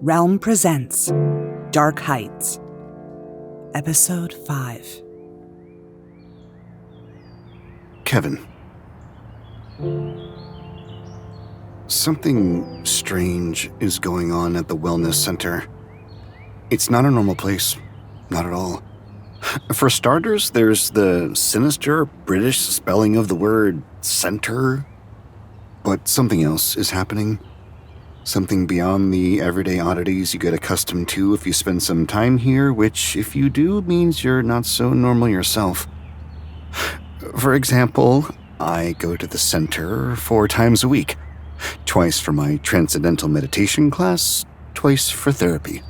Realm presents Dark Heights, Episode 5. Kevin. Something strange is going on at the wellness center. It's not a normal place, not at all. For starters, there's the sinister British spelling of the word center. But something else is happening. Something beyond the everyday oddities you get accustomed to if you spend some time here, which, if you do, means you're not so normal yourself. For example, I go to the center 4 times a week. Twice for my transcendental meditation class, twice for therapy.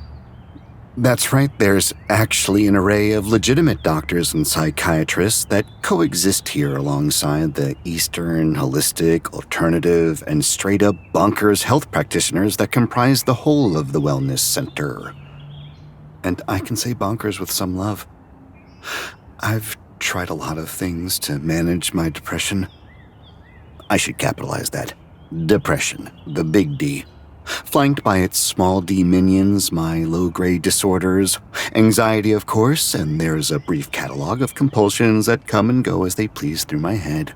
That's right, there's actually an array of legitimate doctors and psychiatrists that coexist here alongside the Eastern, holistic, alternative, and straight-up bonkers health practitioners that comprise the whole of the wellness center. And I can say bonkers with some love. I've tried a lot of things to manage my depression. I should capitalize that. Depression, the big D. Flanked by its small d minions, my low-grade disorders, anxiety, of course, and there's a brief catalog of compulsions that come and go as they please through my head.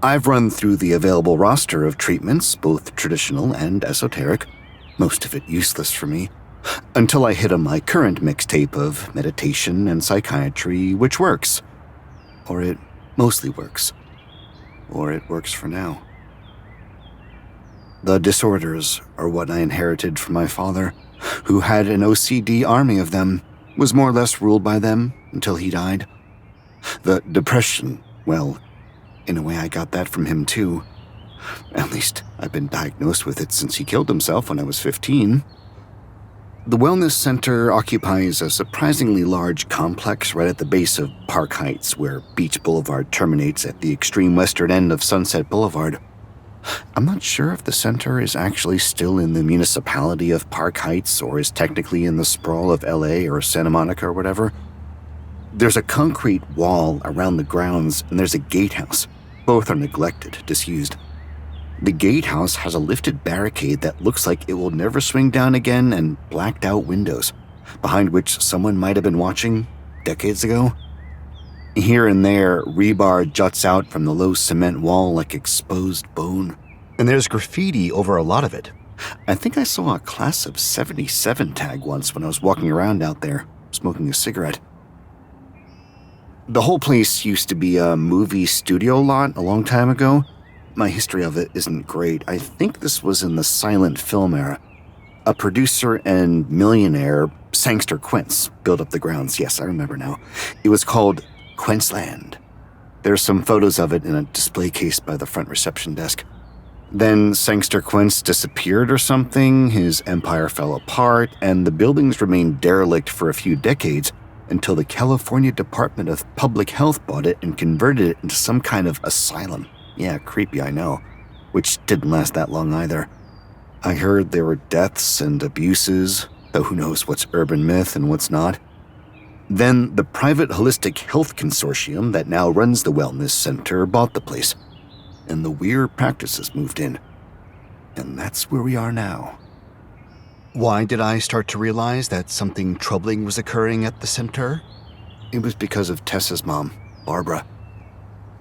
I've run through the available roster of treatments, both traditional and esoteric, most of it useless for me, until I hit on my current mixtape of meditation and psychiatry, which works. Or it mostly works. Or it works for now. The disorders are what I inherited from my father, who had an OCD army of them, was more or less ruled by them until he died. The depression, well, in a way I got that from him too. At least I've been diagnosed with it since he killed himself when I was 15. The Wellness Center occupies a surprisingly large complex right at the base of Park Heights, where Beach Boulevard terminates at the extreme western end of Sunset Boulevard. I'm not sure if the center is actually still in the municipality of Park Heights or is technically in the sprawl of LA or Santa Monica or whatever. There's a concrete wall around the grounds and there's a gatehouse. Both are neglected, disused. The gatehouse has a lifted barricade that looks like it will never swing down again and blacked out windows, behind which someone might have been watching decades ago. Here and there, rebar juts out from the low cement wall like exposed bone. And there's graffiti over a lot of it. I think I saw a class of 77 tag once when I was walking around out there, smoking a cigarette. The whole place used to be a movie studio lot a long time ago. My history of it isn't great. I think this was in the silent film era. A producer and millionaire, Sangster Quince, built up the grounds. Yes, I remember now. It was called Quinceland. There's some photos of it in a display case by the front reception desk. Then Sangster Quince disappeared or something, his empire fell apart, and the buildings remained derelict for a few decades until the California Department of Public Health bought it and converted it into some kind of asylum. Yeah, creepy, I know. Which didn't last that long either. I heard there were deaths and abuses, though who knows what's urban myth and what's not. Then the private holistic health consortium that now runs the wellness center bought the place, and the weird practices moved in. And that's where we are now. Why did I start to realize that something troubling was occurring at the center? It was because of Tessa's mom, Barbara.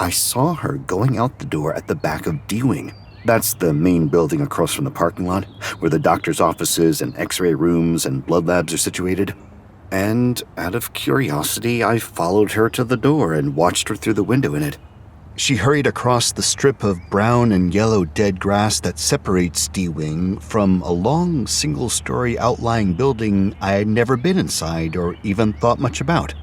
I saw her going out the door at the back of D-Wing. That's the main building across from the parking lot, where the doctor's offices and x-ray rooms and blood labs are situated. And out of curiosity, I followed her to the door and watched her through the window in it. She hurried across the strip of brown and yellow dead grass that separates D-Wing from a long, single-story outlying building I had never been inside or even thought much about.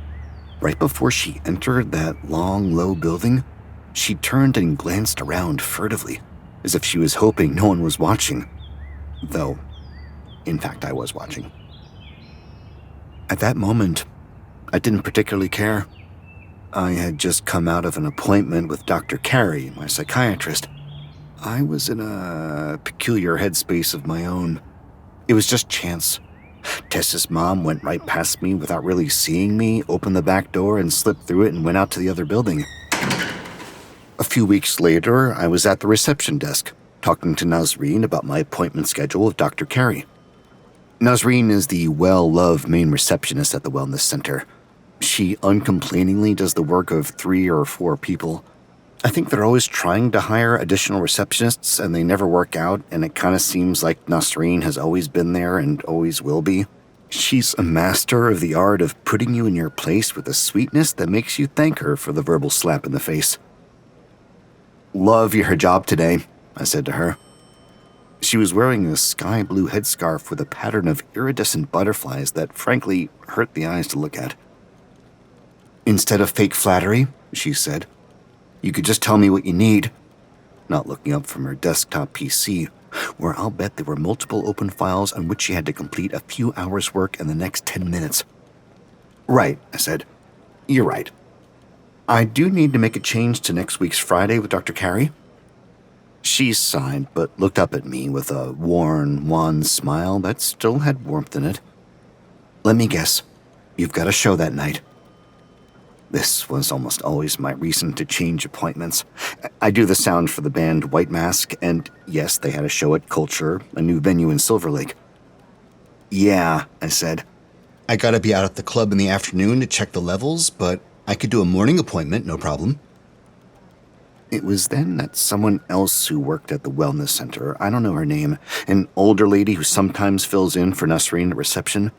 Right before she entered that long, low building, she turned and glanced around furtively, as if she was hoping no one was watching. Though, in fact, I was watching. At that moment, I didn't particularly care. I had just come out of an appointment with Dr. Carey, my psychiatrist. I was in a peculiar headspace of my own. It was just chance. Tessa's mom went right past me without really seeing me, opened the back door and slipped through it and went out to the other building. A few weeks later, I was at the reception desk, talking to Nazreen about my appointment schedule with Dr. Carey. Nasreen is the well-loved main receptionist at the wellness center. She uncomplainingly does the work of 3 or 4 people. I think they're always trying to hire additional receptionists and they never work out, and it kind of seems like Nasreen has always been there and always will be. She's a master of the art of putting you in your place with a sweetness that makes you thank her for the verbal slap in the face. "Love your hijab today," I said to her. She was wearing a sky blue headscarf with a pattern of iridescent butterflies that frankly hurt the eyes to look at. "Instead of fake flattery," she said, "you could just tell me what you need," not looking up from her desktop PC, where I'll bet there were multiple open files on which she had to complete a few hours' work in the next 10 minutes. "Right," I said. "You're right. I do need to make a change to next week's Friday with Dr. Carey." She sighed, but looked up at me with a worn, wan smile that still had warmth in it. "Let me guess. You've got a show that night." This was almost always my reason to change appointments. I do the sound for the band White Mask, and yes, they had a show at Culture, a new venue in Silver Lake. "Yeah," I said. "I gotta be out at the club in the afternoon to check the levels, but I could do a morning appointment, no problem." It was then that someone else who worked at the wellness center, I don't know her name, an older lady who sometimes fills in for Nasreen at reception,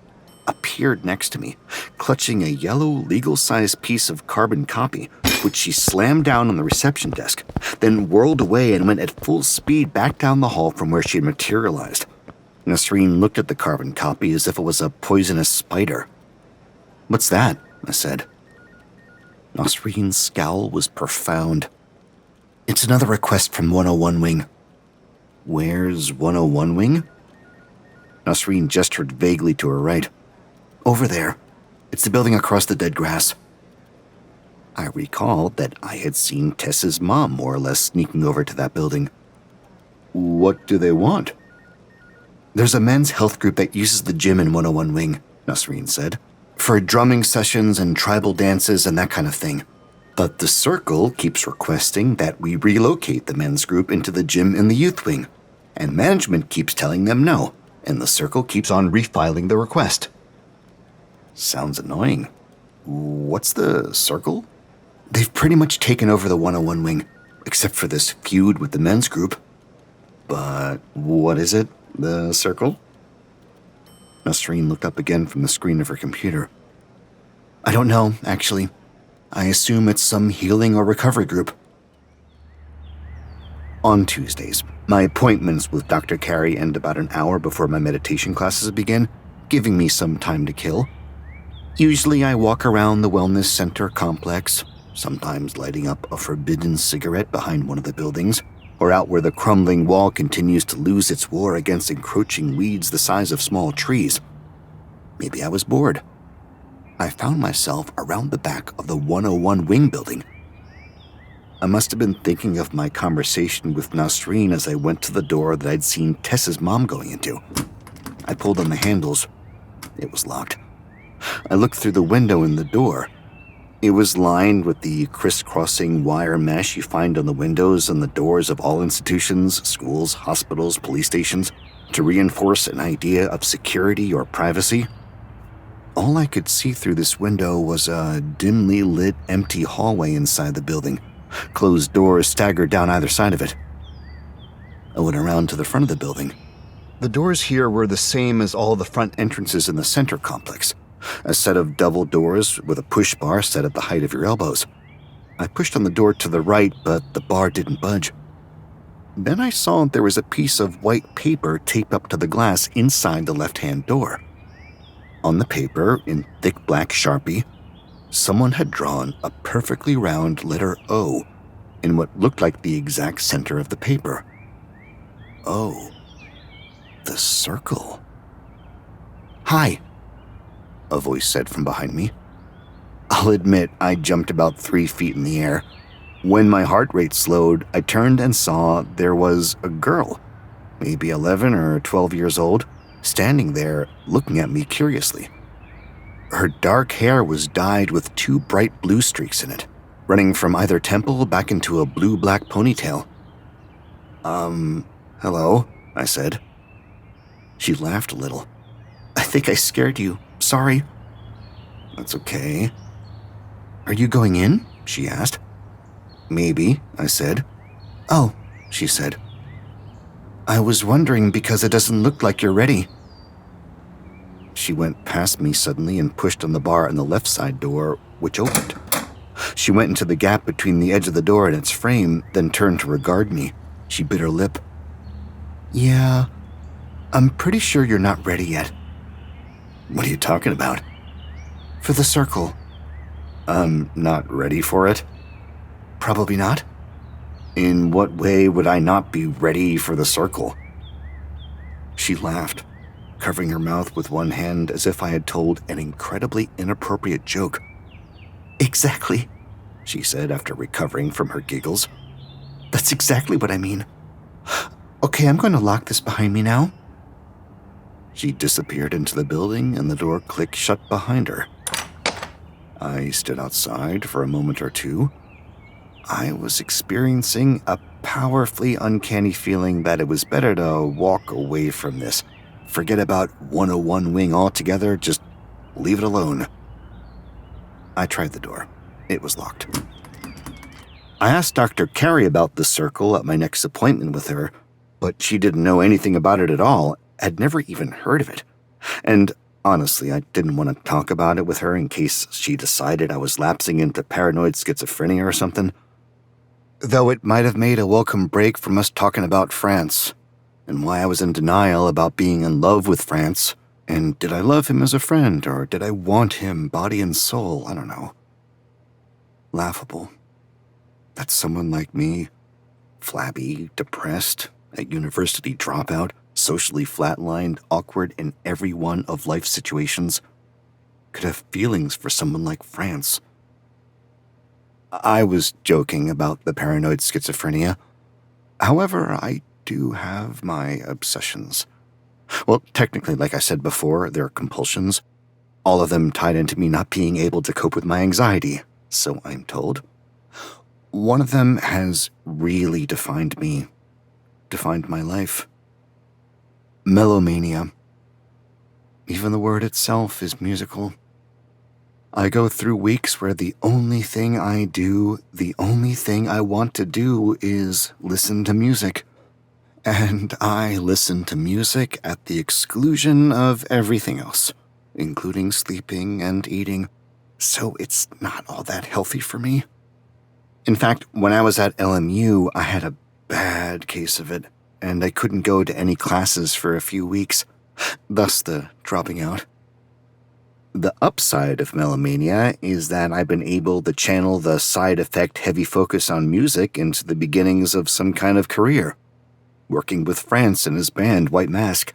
appeared next to me, clutching a yellow, legal-sized piece of carbon copy, which she slammed down on the reception desk, then whirled away and went at full speed back down the hall from where she had materialized. Nasreen looked at the carbon copy as if it was a poisonous spider. "What's that?" I said. Nasreen's scowl was profound. "It's another request from 101 Wing." "Where's 101 Wing?" Nasreen gestured vaguely to her right. "Over there. It's the building across the dead grass." I recalled that I had seen Tess's mom more or less sneaking over to that building. "What do they want?" "There's a men's health group that uses the gym in 101 Wing," Nasreen said, "for drumming sessions and tribal dances and that kind of thing. But the Circle keeps requesting that we relocate the men's group into the gym in the youth wing, and management keeps telling them no, and the Circle keeps on refiling the request." Sounds annoying. "What's the Circle?" "They've pretty much taken over the 101 Wing, except for this feud with the men's group." "But what is it, the Circle?" Nasreen looked up again from the screen of her computer. "I don't know, actually. I assume it's some healing or recovery group." On Tuesdays, my appointments with Dr. Carey end about an hour before my meditation classes begin, giving me some time to kill. Usually I walk around the wellness center complex, sometimes lighting up a forbidden cigarette behind one of the buildings, or out where the crumbling wall continues to lose its war against encroaching weeds the size of small trees. Maybe I was bored. I found myself around the back of the 101 Wing building. I must have been thinking of my conversation with Nasreen as I went to the door that I'd seen Tess's mom going into. I pulled on the handles. It was locked. I looked through the window in the door. It was lined with the crisscrossing wire mesh you find on the windows and the doors of all institutions, schools, hospitals, police stations, to reinforce an idea of security or privacy. All I could see through this window was a dimly lit, empty hallway inside the building. Closed doors staggered down either side of it. I went around to the front of the building. The doors here were the same as all the front entrances in the center complex. A set of double doors with a push bar set at the height of your elbows. I pushed on the door to the right, but the bar didn't budge. Then I saw there was a piece of white paper taped up to the glass inside the left-hand door. On the paper, in thick black Sharpie, someone had drawn a perfectly round letter O in what looked like the exact center of the paper. Oh, the Circle. "Hi," a voice said from behind me. I'll admit I jumped about 3 feet in the air. When my heart rate slowed, I turned and saw there was a girl, maybe 11 or 12 years old, standing there looking at me curiously. Her dark hair was dyed with 2 bright blue streaks in it, running from either temple back into a blue-black ponytail. Hello," I said. She laughed a little. I think I scared you. Sorry." "That's okay." "Are you going in?" she asked. "Maybe," I said. "Oh," she said. "I was wondering because it doesn't look like you're ready." She went past me suddenly and pushed on the bar on the left side door, which opened. She went into the gap between the edge of the door and its frame, then turned to regard me. She bit her lip. "Yeah, I'm pretty sure you're not ready yet." "What are you talking about?" "For the circle." "I'm not ready for it?" "Probably not." "In what way would I not be ready for the circle?" She laughed, covering her mouth with one hand as if I had told an incredibly inappropriate joke. "Exactly," she said after recovering from her giggles. "That's exactly what I mean. Okay, I'm going to lock this behind me now." She disappeared into the building and the door clicked shut behind her. I stood outside for a moment or two. I was experiencing a powerfully uncanny feeling that it was better to walk away from this. Forget about 101 Wing altogether, just leave it alone. I tried the door. It was locked. I asked Dr. Carey about the circle at my next appointment with her, but she didn't know anything about it at all, had never even heard of it. And honestly, I didn't want to talk about it with her in case she decided I was lapsing into paranoid schizophrenia or something. Though it might have made a welcome break from us talking about France, and why I was in denial about being in love with France, and did I love him as a friend, or did I want him body and soul? I don't know. Laughable. That someone like me, flabby, depressed, a university dropout, socially flatlined, awkward in every one of life's situations, could have feelings for someone like France. I was joking about the paranoid schizophrenia. However, I do have my obsessions. Well, technically, like I said before, they're compulsions. All of them tied into me not being able to cope with my anxiety, so I'm told. One of them has really defined me, defined my life. Philomatomania. Even the word itself is musical. I go through weeks where the only thing I do, the only thing I want to do is listen to music. And I listen to music at the exclusion of everything else, including sleeping and eating, so it's not all that healthy for me. In fact, when I was at LMU, I had a bad case of it, and I couldn't go to any classes for a few weeks, thus the dropping out. The upside of Philomatomania is that I've been able to channel the side effect heavy focus on music into the beginnings of some kind of career. Working with France and his band, White Mask.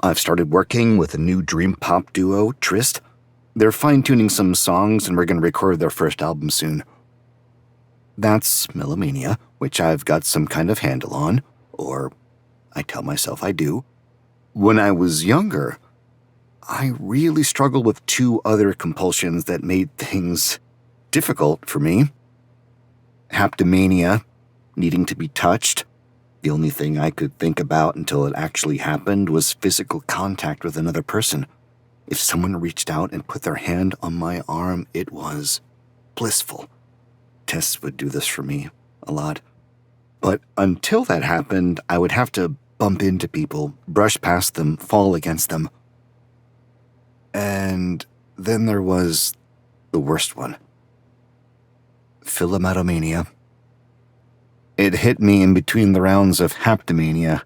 I've started working with a new dream pop duo, Trist. They're fine-tuning some songs and we're going to record their first album soon. That's Philomatomania, which I've got some kind of handle on, or I tell myself I do. When I was younger, I really struggled with two other compulsions that made things difficult for me. Haptomania, needing to be touched. The only thing I could think about until it actually happened was physical contact with another person. If someone reached out and put their hand on my arm, it was blissful. Tess would do this for me a lot. But until that happened, I would have to bump into people, brush past them, fall against them. And then there was the worst one. Philomatomania. It hit me in between the rounds of haptomania.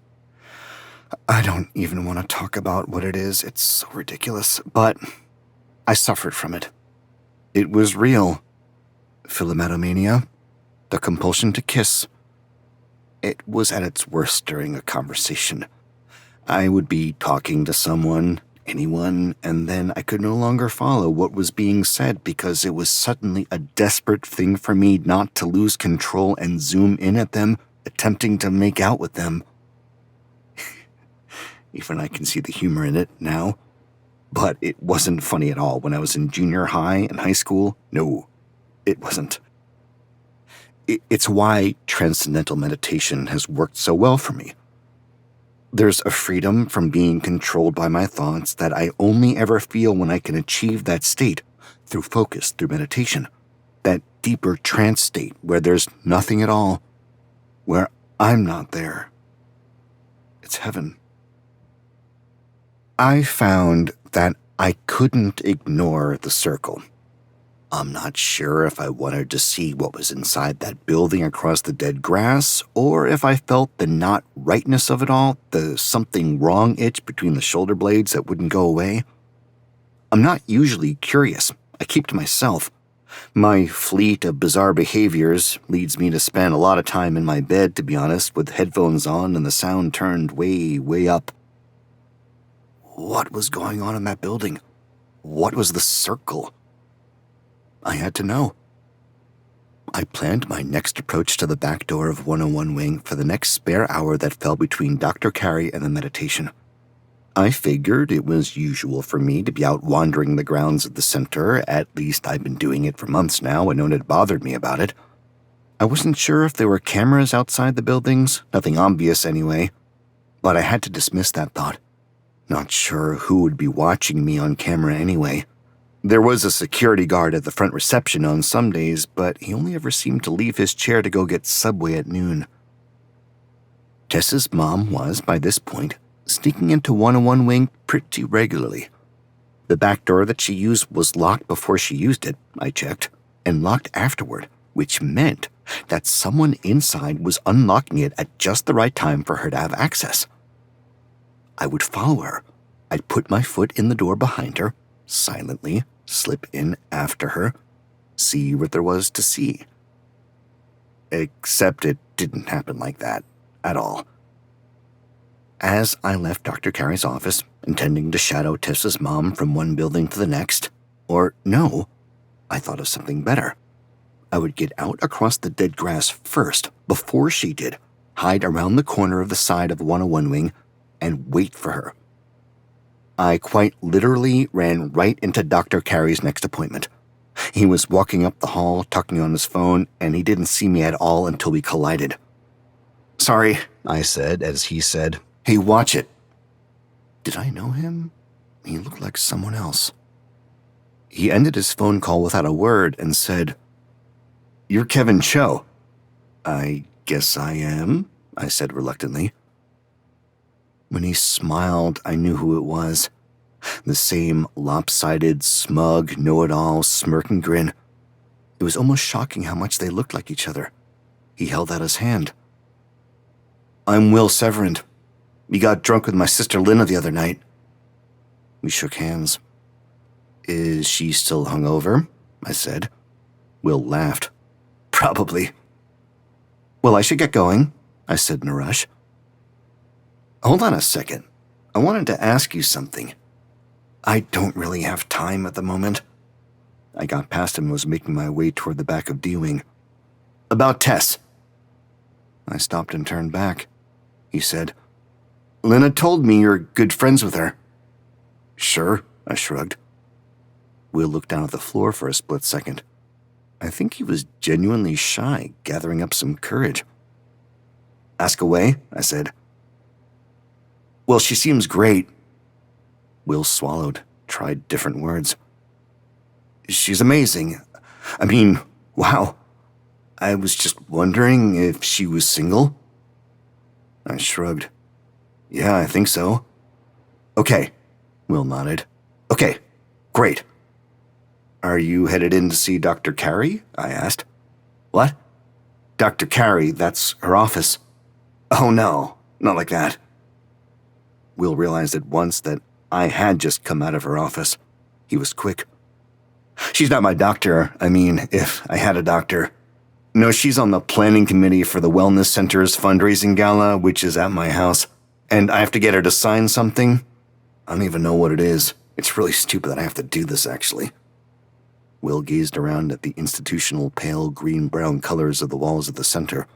I don't even want to talk about what it is, it's so ridiculous, but I suffered from it. It was real. Philomatomania, the compulsion to kiss. It was at its worst during a conversation. I would be talking to someone, anyone, and then I could no longer follow what was being said because it was suddenly a desperate thing for me not to lose control and zoom in at them, attempting to make out with them. Even I can see the humor in it now. But it wasn't funny at all when I was in junior high and high school. No, it wasn't. It's why transcendental meditation has worked so well for me. There's a freedom from being controlled by my thoughts that I only ever feel when I can achieve that state through focus, through meditation. That deeper trance state where there's nothing at all, where I'm not there. It's heaven. I found that I couldn't ignore the circle. I'm not sure if I wanted to see what was inside that building across the dead grass, or if I felt the not rightness of it all, the something wrong itch between the shoulder blades that wouldn't go away. I'm not usually curious. I keep to myself. My fleet of bizarre behaviors leads me to spend a lot of time in my bed, to be honest, with headphones on and the sound turned way, way up. What was going on in that building? What was the circle? I had to know. I planned my next approach to the back door of 101 Wing for the next spare hour that fell between Dr. Carey and the meditation. I figured it was usual for me to be out wandering the grounds of the center. At least I've been doing it for months now, and no one had bothered me about it. I wasn't sure if there were cameras outside the buildings, nothing obvious anyway, but I had to dismiss that thought. Not sure who would be watching me on camera anyway. There was a security guard at the front reception on some days, but he only ever seemed to leave his chair to go get Subway at noon. Tess's mom was, by this point, sneaking into 101 Wing pretty regularly. The back door that she used was locked before she used it, I checked, and locked afterward, which meant that someone inside was unlocking it at just the right time for her to have access. I would follow her. I'd put my foot in the door behind her, silently slip in after her, see what there was to see. Except it didn't happen like that at all. As I left Dr. Carey's office, intending to shadow Tessa's mom from one building to the next, or no, I thought of something better. I would get out across the dead grass first, before she did, hide around the corner of the side of 101 Wing, and wait for her. I quite literally ran right into Dr. Carey's next appointment. He was walking up the hall, talking on his phone, and he didn't see me at all until we collided. "Sorry," I said, as he said, "Hey, watch it." Did I know him? He looked like someone else. He ended his phone call without a word and said, "You're Kevin Cho." "I guess I am," I said reluctantly. When he smiled, I knew who it was. The same lopsided, smug, know-it-all, smirking grin. It was almost shocking how much they looked like each other. He held out his hand. "I'm Will Severand. We got drunk with my sister Lynna the other night." We shook hands. "Is she still hungover?" I said. Will laughed. "Probably." "Well, I should get going," I said in a rush. "Hold on a second. I wanted to ask you something. I don't really have time at the moment." I got past him and was making my way toward the back of D-Wing. "About Tess." I stopped and turned back. He said, "Lynna told me you're good friends with her." "Sure," I shrugged. Will looked down at the floor for a split second. I think he was genuinely shy, gathering up some courage. "Ask away," I said. "Well, she seems great." Will swallowed, tried different words. "She's amazing. I mean, wow. I was just wondering if she was single." I shrugged. "Yeah, I think so." "Okay," Will nodded. "Okay, great." "Are you headed in to see Dr. Carey?" I asked. "What?" "Dr. Carey, that's her office." "Oh no, not like that." Will realized at once that I had just come out of her office. He was quick. "She's not my doctor. I mean, if I had a doctor. No, she's on the planning committee for the Wellness Center's fundraising gala, which is at my house. And I have to get her to sign something. I don't even know what it is. It's really stupid that I have to do this, actually." Will gazed around at the institutional pale green-brown colors of the walls of the center.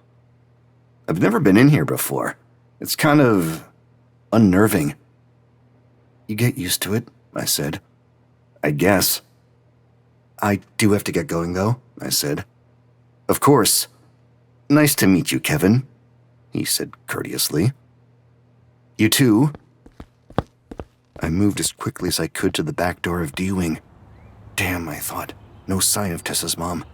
"I've never been in here before. It's kind of unnerving." "You get used to it," I said. "I guess." "I do have to get going, though," I said. "Of course. Nice to meet you, Kevin," he said courteously. You too? I moved as quickly as I could to the back door of D-Wing. Damn, I thought. No sign of Tessa's mom.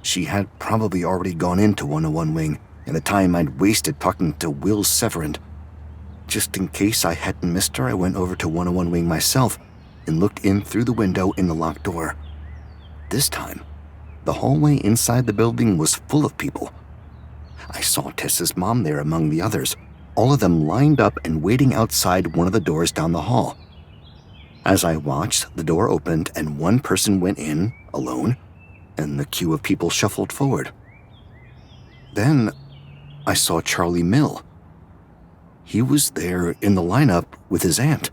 She had probably already gone into 101 Wing, and the time I'd wasted talking to Will Severand. Just in case I hadn't missed her, I went over to 101 Wing myself and looked in through the window in the locked door. This time, the hallway inside the building was full of people. I saw Tessa's mom there among the others, all of them lined up and waiting outside one of the doors down the hall. As I watched, the door opened and one person went in, alone, and the queue of people shuffled forward. Then I saw Charlie Mill. He was there in the lineup with his aunt.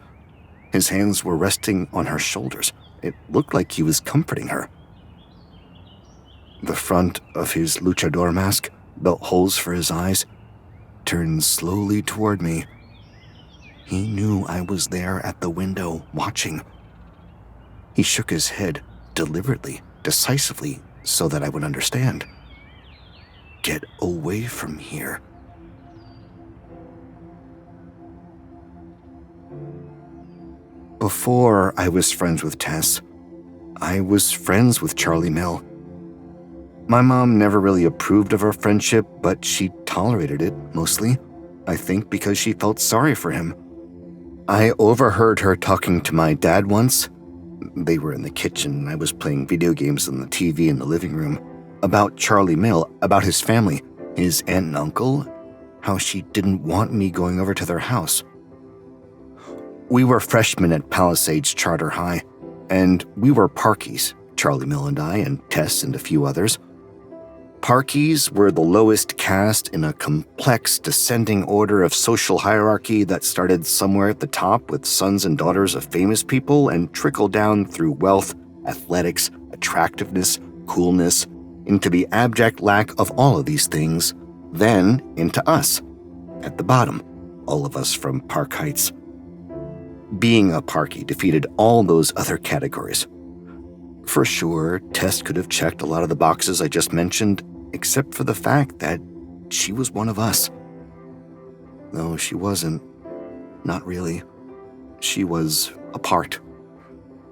His hands were resting on her shoulders. It looked like he was comforting her. The front of his luchador mask, the holes for his eyes, turned slowly toward me. He knew I was there at the window, watching. He shook his head, deliberately, decisively, so that I would understand. Get away from here. Before I was friends with Tess, I was friends with Charlie Mill. My mom never really approved of our friendship, but she tolerated it, mostly, I think because she felt sorry for him. I overheard her talking to my dad once. They were in the kitchen and I was playing video games on the TV in the living room. About Charlie Mill, about his family, his aunt and uncle, how she didn't want me going over to their house. We were freshmen at Palisades Charter High, and we were parkies, Charlie Mill and I, and Tess and a few others. Parkies were the lowest caste in a complex descending order of social hierarchy that started somewhere at the top with sons and daughters of famous people and trickled down through wealth, athletics, attractiveness, coolness, into the abject lack of all of these things, then into us, at the bottom, all of us from Park Heights. Being a Parkie defeated all those other categories. For sure, Tess could have checked a lot of the boxes I just mentioned, except for the fact that she was one of us. No, she wasn't. Not really. She was a part.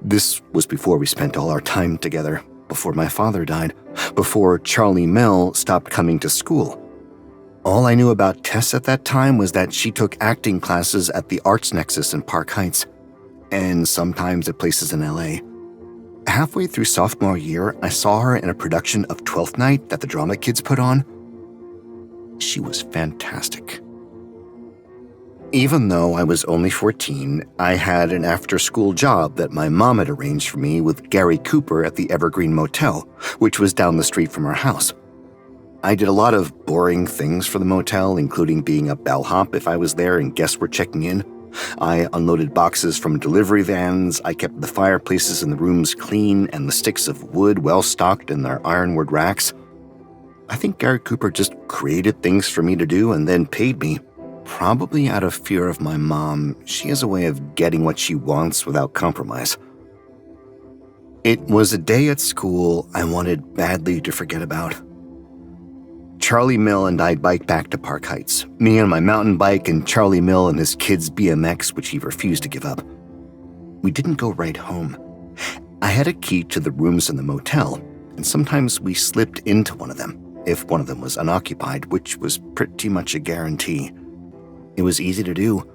This was before we spent all our time together, before my father died, before Charlie Mill stopped coming to school. All I knew about Tess at that time was that she took acting classes at the Arts Nexus in Park Heights, and sometimes at places in LA. Halfway through sophomore year, I saw her in a production of Twelfth Night that the drama kids put on. She was fantastic. Even though I was only 14, I had an after-school job that my mom had arranged for me with Gary Cooper at the Evergreen Motel, which was down the street from our house. I did a lot of boring things for the motel, including being a bellhop if I was there and guests were checking in. I unloaded boxes from delivery vans, I kept the fireplaces in the rooms clean and the sticks of wood well-stocked in their ironwood racks. I think Gary Cooper just created things for me to do and then paid me. Probably out of fear of my mom. She has a way of getting what she wants without compromise. It was a day at school I wanted badly to forget about. Charlie Mill and I biked back to Park Heights, me on my mountain bike and Charlie Mill and his kid's BMX, which he refused to give up. We didn't go right home. I had a key to the rooms in the motel, and sometimes we slipped into one of them, if one of them was unoccupied, which was pretty much a guarantee. It was easy to do.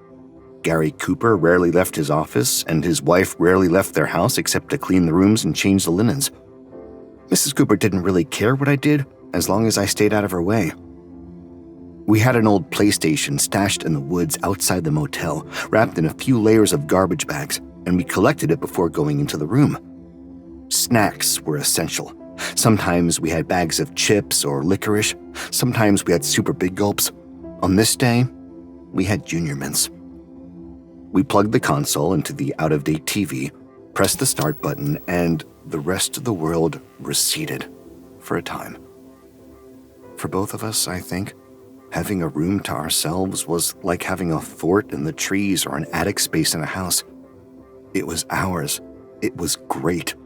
Gary Cooper rarely left his office, and his wife rarely left their house except to clean the rooms and change the linens. Mrs. Cooper didn't really care what I did, as long as I stayed out of her way. We had an old PlayStation stashed in the woods outside the motel, wrapped in a few layers of garbage bags, and we collected it before going into the room. Snacks were essential. Sometimes we had bags of chips or licorice. Sometimes we had super big gulps. On this day, we had Junior Mints. We plugged the console into the out-of-date TV, pressed the start button, and the rest of the world receded for a time. For both of us, I think, having a room to ourselves was like having a fort in the trees or an attic space in a house. It was ours. It was great.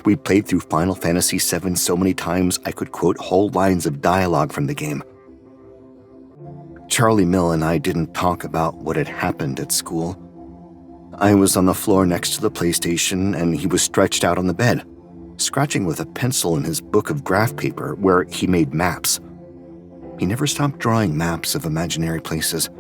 We played through Final Fantasy VII so many times I could quote whole lines of dialogue from the game. Charlie Mill and I didn't talk about what had happened at school. I was on the floor next to the PlayStation, and he was stretched out on the bed, scratching with a pencil in his book of graph paper where he made maps. He never stopped drawing maps of imaginary places.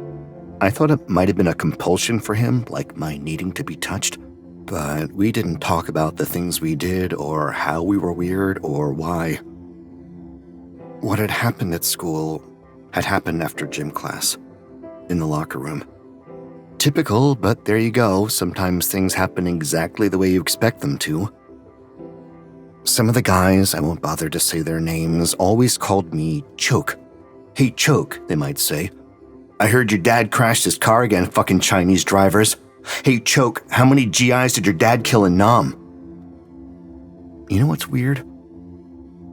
I thought it might have been a compulsion for him, like my needing to be touched, but we didn't talk about the things we did or how we were weird or why. What had happened at school had happened after gym class, in the locker room. Typical, but there you go. Sometimes things happen exactly the way you expect them to. Some of the guys, I won't bother to say their names, always called me Choke. Hey, Choke, they might say. I heard your dad crashed his car again, fucking Chinese drivers. Hey, Choke, how many GIs did your dad kill in Nam? You know what's weird?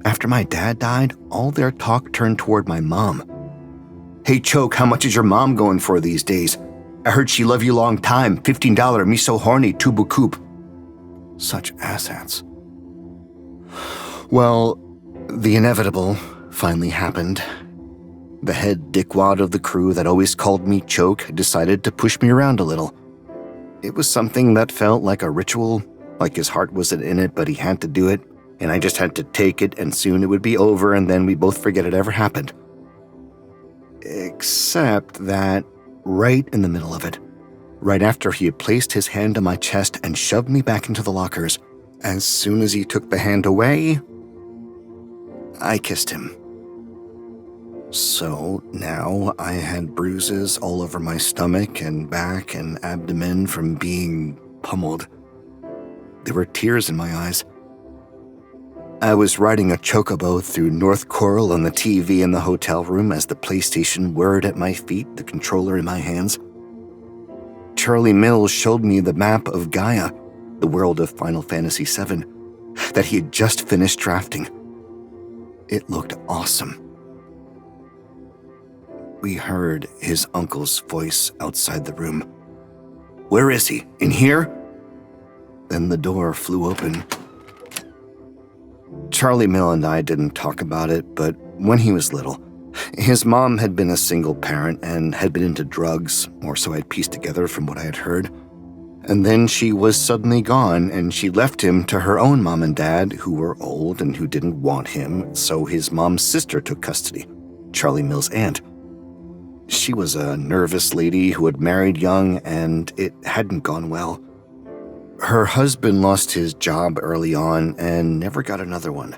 After my dad died, all their talk turned toward my mom. Hey, Choke, how much is your mom going for these days? I heard she love you long time, $15, me so horny, tubu coop. Such asshats. Well, the inevitable finally happened. The head dickwad of the crew that always called me Choke decided to push me around a little. It was something that felt like a ritual, like his heart wasn't in it, but he had to do it, and I just had to take it, and soon it would be over, and then we both forget it ever happened. Except that right in the middle of it, right after he had placed his hand on my chest and shoved me back into the lockers, as soon as he took the hand away, I kissed him. So now I had bruises all over my stomach and back and abdomen from being pummeled. There were tears in my eyes. I was riding a chocobo through North Coral on the TV in the hotel room as the PlayStation whirred at my feet, the controller in my hands. Charlie Mills showed me the map of Gaia, the world of Final Fantasy VII, that he had just finished drafting. It looked awesome. We heard his uncle's voice outside the room. Where is he? In here? Then the door flew open. Charlie Mill and I didn't talk about it, but when he was little, his mom had been a single parent and had been into drugs, or so I'd pieced together from what I had heard. And then she was suddenly gone, and she left him to her own mom and dad, who were old and who didn't want him, so his mom's sister took custody, Charlie Mill's aunt. She was a nervous lady who had married young, and it hadn't gone well. Her husband lost his job early on and never got another one.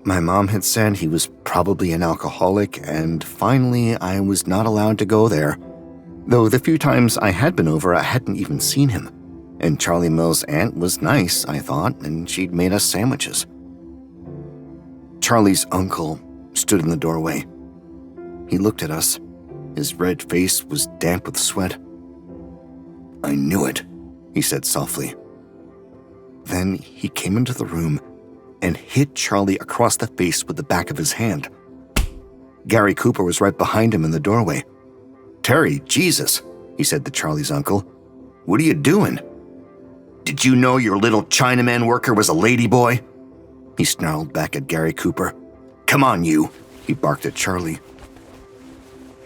My mom had said he was probably an alcoholic, and finally I was not allowed to go there. Though the few times I had been over, I hadn't even seen him. And Charlie Mill's aunt was nice, I thought, and she'd made us sandwiches. Charlie's uncle stood in the doorway. He looked at us. His red face was damp with sweat. I knew it, he said softly. Then he came into the room and hit Charlie across the face with the back of his hand. Gary Cooper was right behind him in the doorway. Terry, Jesus, he said to Charlie's uncle. What are you doing? Did you know your little Chinaman worker was a ladyboy? He snarled back at Gary Cooper. Come on, you, he barked at Charlie.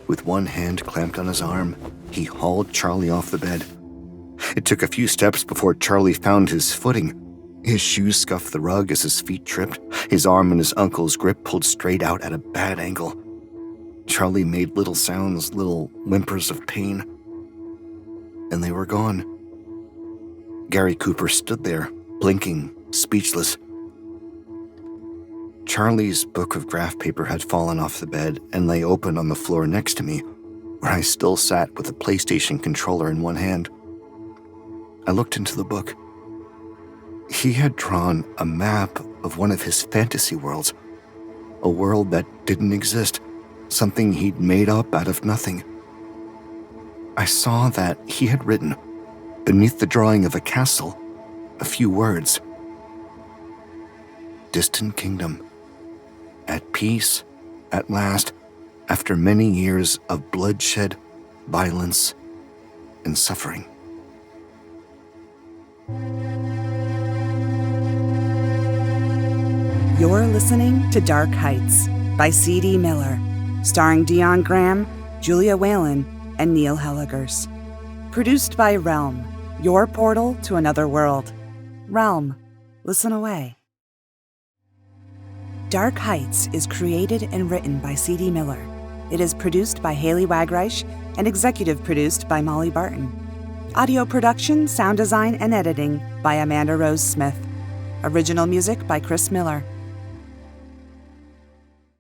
With one hand clamped on his arm, he hauled Charlie off the bed. It took a few steps before Charlie found his footing. His shoes scuffed the rug as his feet tripped. His arm in his uncle's grip pulled straight out at a bad angle. Charlie made little sounds, little whimpers of pain. And they were gone. Gary Cooper stood there, blinking, speechless. Charlie's book of graph paper had fallen off the bed and lay open on the floor next to me, where I still sat with a PlayStation controller in one hand. I looked into the book. He had drawn a map of one of his fantasy worlds, a world that didn't exist, something he'd made up out of nothing. I saw that he had written, beneath the drawing of a castle, a few words. Distant kingdom. At peace, at last, after many years of bloodshed, violence, and suffering. You're listening to Dark Heights by C.D. Miller, starring Dion Graham Julia Whalen, and Neil Helligers. Produced by Realm, your portal to another world. Realm, listen away. Dark Heights is created and written by C.D. Miller. It is produced by Haley Wagreich and executive produced by Molly Barton. Audio production, sound design, and editing by Amanda Rose Smith. Original music by Chris Miller.